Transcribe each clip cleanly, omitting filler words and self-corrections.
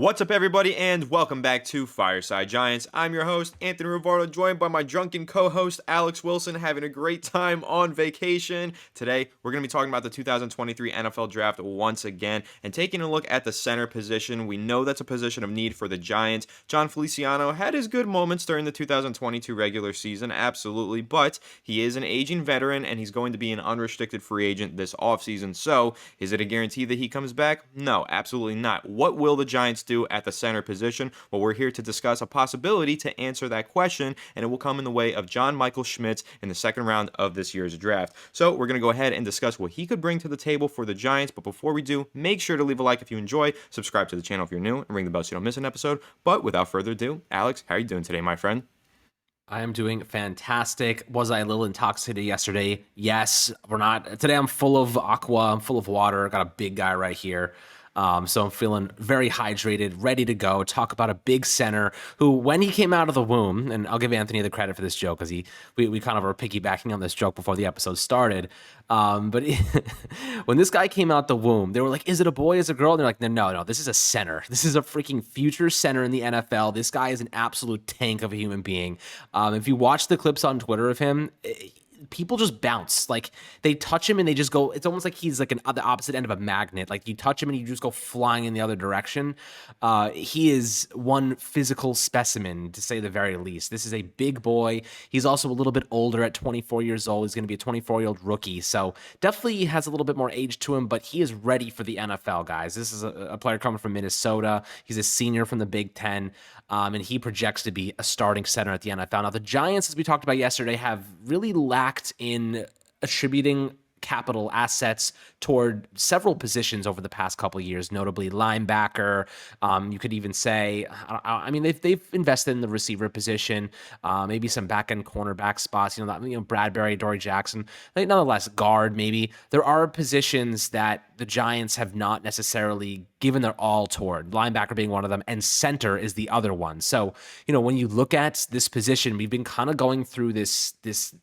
What's up, everybody, and welcome back to Fireside Giants. I'm your host, Anthony Rivardo, joined by my drunken co-host, Alex Wilson, having a great time on vacation. Today, we're going to be talking about the 2023 NFL Draft once again and taking a look at the center position. We know that's a position of need for the Giants. Jon Feliciano had his good moments during the 2022 regular season, absolutely, but he is an aging veteran, and he's going to be an unrestricted free agent this offseason. So, is it a guarantee that he comes back? No, absolutely not. What will the Giants do at the center position? Well, we're here to discuss a possibility to answer that question, and it will come in the way of John Michael Schmitz in the second round of this year's draft. So we're going to go ahead and discuss what he could bring to the table for the Giants, but before we do, make sure to leave a like if you enjoy, subscribe to the channel if you're new, and ring the bell so you don't miss an episode. But without further ado, Alex, how are you doing today, my friend? I am doing fantastic. Was I a little intoxicated yesterday? Yes. We're not. Today I'm full of aqua. I'm full of water. Got a big guy right here. So I'm feeling very hydrated, ready to go. Talk about a big center who, when he came out of the womb, and I'll give Anthony the credit for this joke because we kind of were piggybacking on this joke before the episode started. But when this guy came out the womb, they were like, "Is it a boy? Is it a girl?" And they're like, "No. This is a center. This is a freaking future center in the NFL. This guy is an absolute tank of a human being." If you watch the clips on Twitter of him, people just bounce. Like, they touch him and they just go, it's almost like he's like the opposite end of a magnet. Like, you touch him and you just go flying in the other direction. He is one physical specimen, to say the very least. This is a big boy. He's also a little bit older at 24 years old. He's going to be a 24-year-old rookie. So definitely has a little bit more age to him, but he is ready for the NFL, guys. This is a player coming from Minnesota. He's a senior from the Big Ten. And he projects to be a starting center at the NFL. Now, the Giants, as we talked about yesterday, have really lacked in attributing capital assets toward several positions over the past couple of years, notably linebacker. You could even say, I mean, they've invested in the receiver position, maybe some back end cornerback spots. Bradbury, Dory Jackson. Nonetheless, guard maybe. There are positions that the Giants have not necessarily given their all toward. Linebacker being one of them, and center is the other one. So, when you look at this position, we've been kind of going through this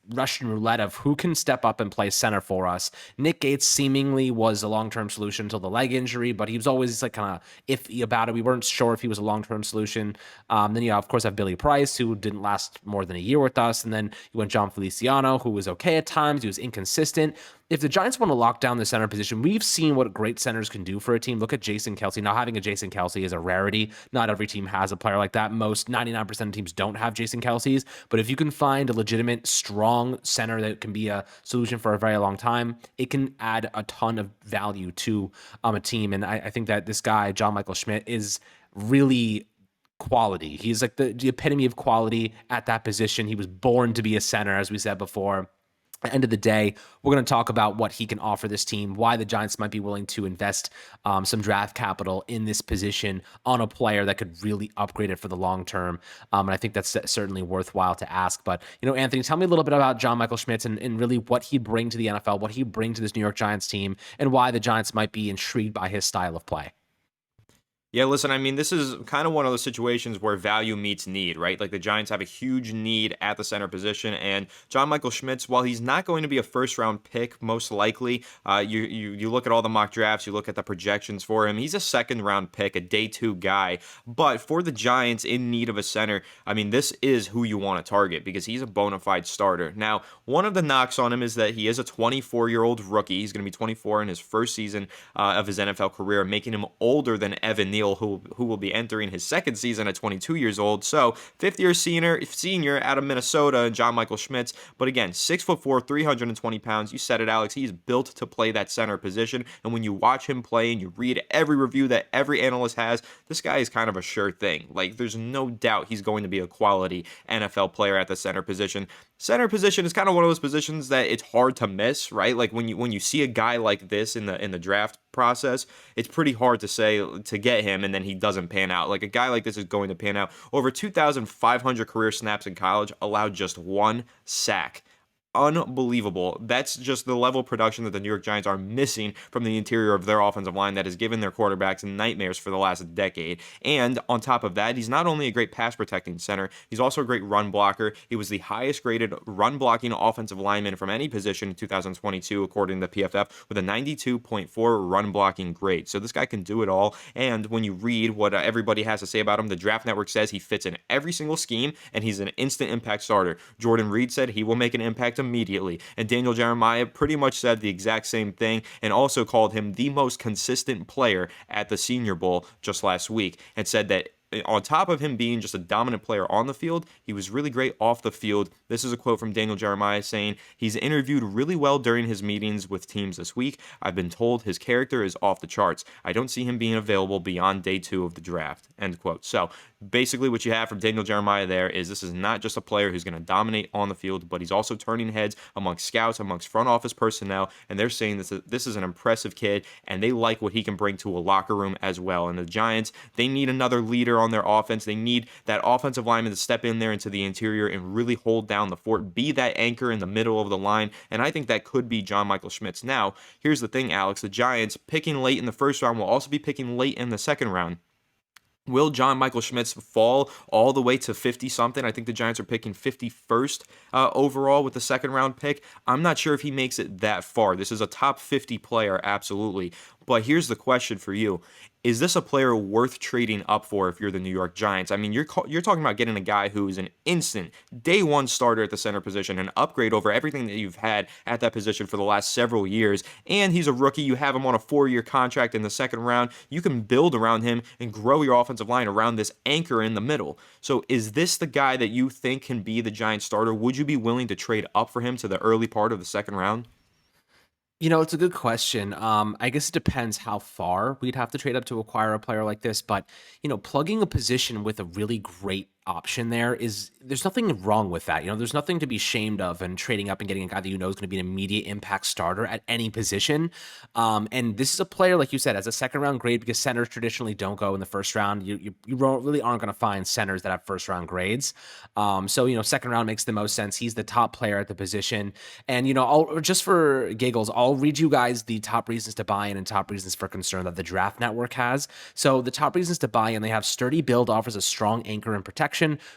Russian roulette of who can step up and play center for us. Nick Gates seemingly was a long-term solution until the leg injury, but he was always like kind of iffy about it. We weren't sure if he was a long-term solution. Then you of course have Billy Price, who didn't last more than a year with us, and then you went Jon Feliciano, who was okay at times. He was inconsistent. If the Giants want to lock down the center position, we've seen what great centers can do for a team. Look at Jason Kelce. Now, having a Jason Kelce is a rarity. Not every team has a player like that. Most 99% of teams don't have Jason Kelce's. But if you can find a legitimate, strong center that can be a solution for a very long time, it can add a ton of value to a team. And I think that this guy, John Michael Schmitz, is really quality. He's like the epitome of quality at that position. He was born to be a center, as we said before. At the end of the day, we're going to talk about what he can offer this team, why the Giants might be willing to invest some draft capital in this position on a player that could really upgrade it for the long term. And I think that's certainly worthwhile to ask. But, Anthony, tell me a little bit about John Michael Schmitz and really what he'd bring to the NFL, what he'd bring to this New York Giants team, and why the Giants might be intrigued by his style of play. Yeah, listen, I mean, this is kind of one of those situations where value meets need, right? Like, the Giants have a huge need at the center position, and John Michael Schmitz, while he's not going to be a first-round pick, most likely, you look at all the mock drafts, you look at the projections for him, he's a second-round pick, a day two guy. But for the Giants in need of a center, I mean, this is who you want to target because he's a bona fide starter. Now, one of the knocks on him is that he is a 24-year-old rookie. He's going to be 24 in his first season of his NFL career, making him older than Evan Neal, who will be entering his second season at 22 years old. So, fifth-year senior out of Minnesota, John Michael Schmitz. But again, 6'4", 320 pounds. You said it, Alex. He's built to play that center position. And when you watch him play and you read every review that every analyst has, this guy is kind of a sure thing. Like, there's no doubt he's going to be a quality NFL player at the center position. Center position is kind of one of those positions that it's hard to miss, right? Like, when you see a guy like this in the draft process, it's pretty hard to say to get him and then he doesn't pan out. Like, a guy like this is going to pan out. Over 2,500 career snaps in college, allowed just one sack. unbelievable. That's just the level of production that the New York Giants are missing from the interior of their offensive line that has given their quarterbacks nightmares for the last decade. And on top of that, he's not only a great pass protecting center, he's also a great run blocker. He was the highest graded run blocking offensive lineman from any position in 2022, according to PFF, with a 92.4 run blocking grade. So this guy can do it all. And when you read what everybody has to say about him, the Draft Network says he fits in every single scheme and he's an instant impact starter. Jordan Reed said he will make an impact immediately. And Daniel Jeremiah pretty much said the exact same thing and also called him the most consistent player at the Senior Bowl just last week and said that on top of him being just a dominant player on the field, he was really great off the field. This is a quote from Daniel Jeremiah saying, "He's interviewed really well during his meetings with teams this week. I've been told his character is off the charts. I don't see him being available beyond day 2 of the draft." End quote. So basically what you have from Daniel Jeremiah there is this is not just a player who's going to dominate on the field, but he's also turning heads amongst scouts, amongst front office personnel, and they're saying this is an impressive kid, and they like what he can bring to a locker room as well. And the Giants, they need another leader on their offense. They need that offensive lineman to step in there into the interior and really hold down the fort, be that anchor in the middle of the line, and I think that could be John Michael Schmitz. Now, here's the thing, Alex, the Giants picking late in the first round will also be picking late in the second round. Will John Michael Schmitz fall all the way to 50 something? I think the Giants are picking 51st overall with the second round pick. I'm not sure if he makes it that far. This is a top 50 player, absolutely. But here's the question for you. Is this a player worth trading up for if you're the New York Giants? I mean, you're talking about getting a guy who is an instant day one starter at the center position, an upgrade over everything that you've had at that position for the last several years. And he's a rookie. You have him on a 4-year contract in the second round. You can build around him and grow your offensive line around this anchor in the middle. So is this the guy that you think can be the Giants starter? Would you be willing to trade up for him to the early part of the second round? It's a good question. I guess it depends how far we'd have to trade up to acquire a player like this. But, plugging a position with a really great option there's nothing wrong with that. There's nothing to be ashamed of and trading up and getting a guy that is going to be an immediate impact starter at any position. And this is a player, like you said, as a second round grade, because centers traditionally don't go in the first round. You really aren't going to find centers that have first round grades. So, second round makes the most sense. He's the top player at the position. And, just for giggles, I'll read you guys the top reasons to buy in and top reasons for concern that the Draft Network has. So the top reasons to buy in, they have sturdy build, offers a strong anchor and protection,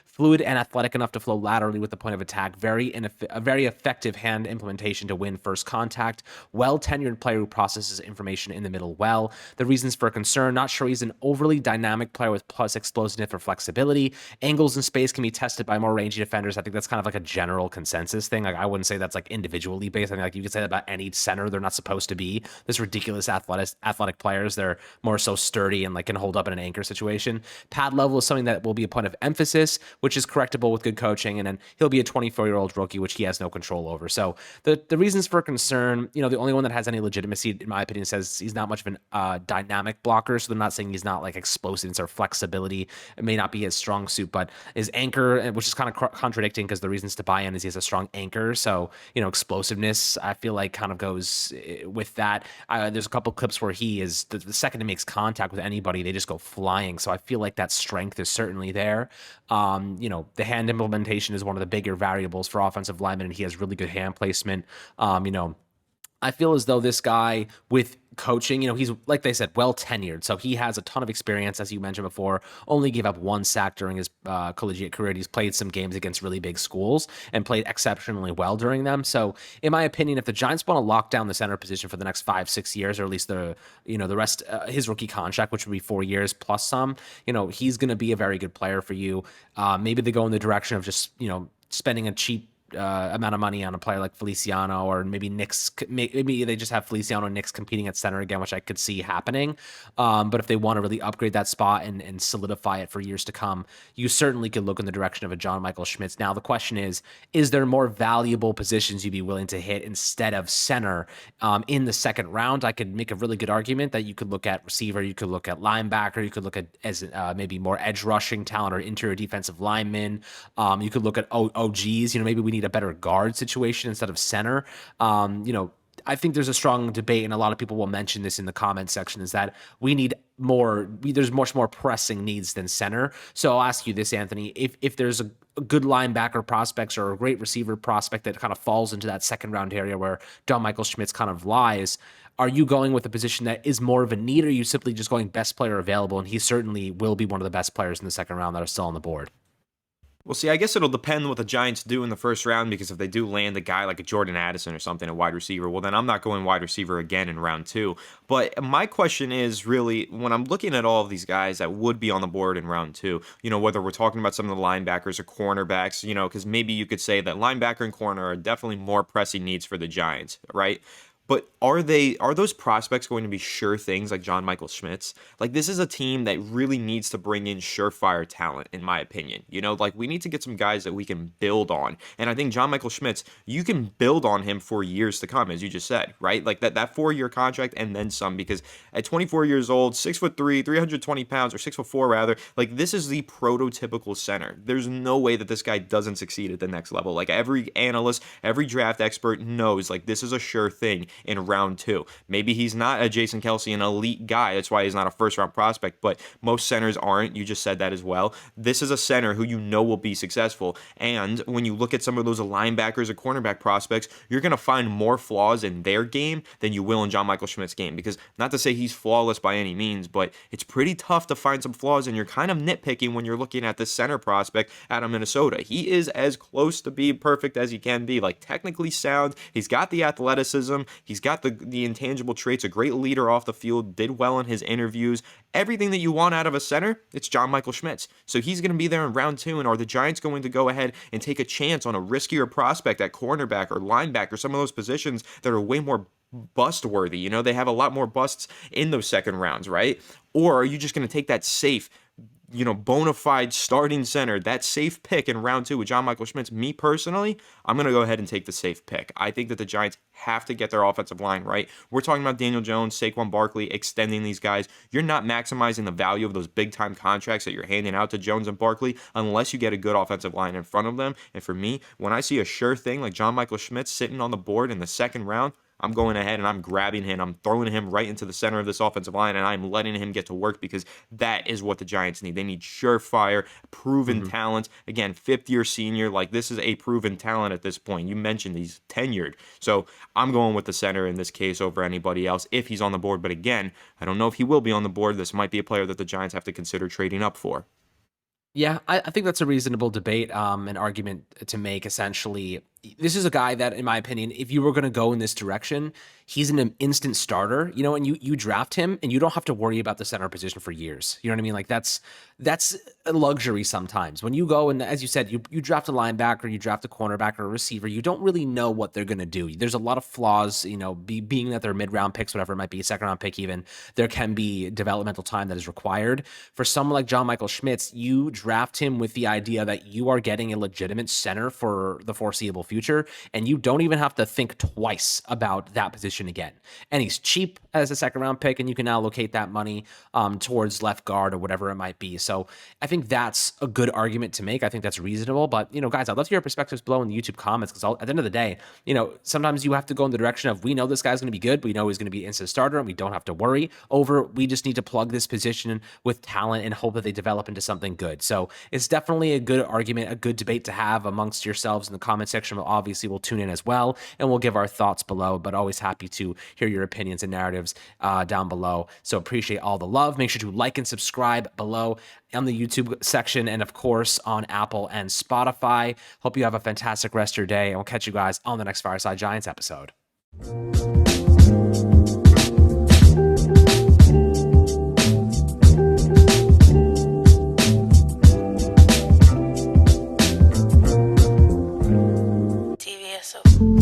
fluid and athletic enough to flow laterally with the point of attack, a very effective hand implementation to win first contact, well-tenured player who processes information in the middle well. The reasons for concern, not sure he's an overly dynamic player with plus explosiveness or flexibility. Angles in space can be tested by more rangy defenders. I think that's kind of like a general consensus thing. Like, I wouldn't say that's like individually based. I think like you could say that about any center. They're not supposed to be this ridiculous athletic players. They're more so sturdy and like can hold up in an anchor situation. Pad level is something that will be a point of emphasis, which is correctable with good coaching. And then he'll be a 24-year-old rookie, which he has no control over. So the reasons for concern, the only one that has any legitimacy, in my opinion, says he's not much of an dynamic blocker. So they're not saying he's not like explosiveness or flexibility. It may not be his strong suit, but his anchor, which is kind of contradicting because the reasons to buy in is he has a strong anchor. So, explosiveness, I feel like kind of goes with that. There's a couple clips where he is the second he makes contact with anybody, they just go flying. So I feel like that strength is certainly there. The hand implementation is one of the bigger variables for offensive linemen, and he has really good hand placement. I feel as though this guy with coaching, he's, like they said, well tenured. So he has a ton of experience, as you mentioned before, only gave up 1 sack during his collegiate career. He's played some games against really big schools and played exceptionally well during them. So in my opinion, if the Giants want to lock down the center position for the next 5-6 years, or at least the rest, his rookie contract, which would be 4 years plus some, he's going to be a very good player for you. Maybe they go in the direction of just, spending a cheap amount of money on a player like Feliciano, or maybe they just have Feliciano and Knicks competing at center again, which I could see happening. But if they want to really upgrade that spot and solidify it for years to come, you certainly could look in the direction of a John Michael Schmitz. Now, the question is there more valuable positions you'd be willing to hit instead of center in the second round? I could make a really good argument that you could look at receiver, you could look at linebacker, you could look at as maybe more edge rushing talent or interior defensive linemen. You could look at OGs. Maybe we need a better guard situation instead of center. I think there's a strong debate, and a lot of people will mention this in the comment section, is that we need more, there's much more pressing needs than center. So I'll ask you this, Anthony, if there's a good linebacker prospects or a great receiver prospect that kind of falls into that second round area where John Michael Schmitz kind of lies, are you going with a position that is more of a need, or are you simply just going best player available? And he certainly will be one of the best players in the second round that are still on the board. Well, see, I guess it'll depend what the Giants do in the first round, because if they do land a guy like a Jordan Addison or something, a wide receiver, well, then I'm not going wide receiver again in round 2. But my question is really, when I'm looking at all of these guys that would be on the board in round 2, whether we're talking about some of the linebackers or cornerbacks, because maybe you could say that linebacker and corner are definitely more pressing needs for the Giants, right? But are those prospects going to be sure things like John Michael Schmitz? Like, this is a team that really needs to bring in surefire talent, in my opinion. Like, we need to get some guys that we can build on. And I think John Michael Schmitz, you can build on him for years to come, as you just said, right? Like that 4-year contract and then some, because at 24 years old, 6'3", 320 pounds, or 6'4" rather, like, this is the prototypical center. There's no way that this guy doesn't succeed at the next level. Like, every analyst, every draft expert knows, like, this is a sure thing in round 2. Maybe he's not a Jason Kelce, an elite guy. That's why he's not a first-round prospect, but most centers aren't. You just said that as well. This is a center who will be successful. And when you look at some of those linebackers or cornerback prospects, you're going to find more flaws in their game than you will in John Michael Schmitz's game. Because, not to say he's flawless by any means, but it's pretty tough to find some flaws, and you're kind of nitpicking when you're looking at this center prospect out of Minnesota. He is as close to being perfect as he can be. Like, technically sound. He's got the athleticism. He's got the intangible traits, a great leader off the field, did well in his interviews. Everything that you want out of a center, it's John Michael Schmitz. So he's going to be there in round 2, and are the Giants going to go ahead and take a chance on a riskier prospect at cornerback or linebacker, some of those positions that are way more bust worthy? They have a lot more busts in those second rounds, right? Or are you just going to take that safe, bona fide starting center, that safe pick in round 2 with John Michael Schmitz? Me personally, I'm going to go ahead and take the safe pick. I think that the Giants have to get their offensive line right. We're talking about Daniel Jones, Saquon Barkley, extending these guys. You're not maximizing the value of those big-time contracts that you're handing out to Jones and Barkley unless you get a good offensive line in front of them. And for me, when I see a sure thing like John Michael Schmitz sitting on the board in the second round, I'm going ahead and I'm grabbing him. I'm throwing him right into the center of this offensive line, and I'm letting him get to work, because that is what the Giants need. They need surefire, proven talent. Again, 5th-year senior. Like, this is a proven talent at this point. You mentioned he's tenured. So I'm going with the center in this case over anybody else if he's on the board. But again, I don't know if he will be on the board. This might be a player that the Giants have to consider trading up for. Yeah, I think that's a reasonable debate, an argument to make. Essentially, this is a guy that, in my opinion, if you were going to go in this direction, he's an instant starter, and you draft him and you don't have to worry about the center position for years. You know what I mean? Like, that's a luxury sometimes. When you go and, as you said, you draft a linebacker, you draft a cornerback or a receiver, you don't really know what they're going to do. There's a lot of flaws, being that they're mid-round picks, whatever it might be, second round pick even, there can be developmental time that is required. For someone like John Michael Schmitz, you draft him with the idea that you are getting a legitimate center for the foreseeable future, and you don't even have to think twice about that position again. And he's cheap as a second round pick, and you can allocate that money towards left guard or whatever it might be. So I think that's a good argument to make. I think that's reasonable. But, guys, I'd love to hear your perspectives below in the YouTube comments, because at the end of the day, sometimes you have to go in the direction of, we know this guy's going to be good. We know he's going to be an instant starter, and we don't have to worry over, we just need to plug this position with talent and hope that they develop into something good. So it's definitely a good argument, a good debate to have amongst yourselves in the comment section. Obviously, we'll tune in as well, and we'll give our thoughts below, but always happy to hear your opinions and narratives down below. So appreciate all the love. Make sure to like and subscribe below on the YouTube section, and of course on Apple and Spotify. Hope you have a fantastic rest of your day, and we'll catch you guys on the next Fireside Giants episode. TVSO.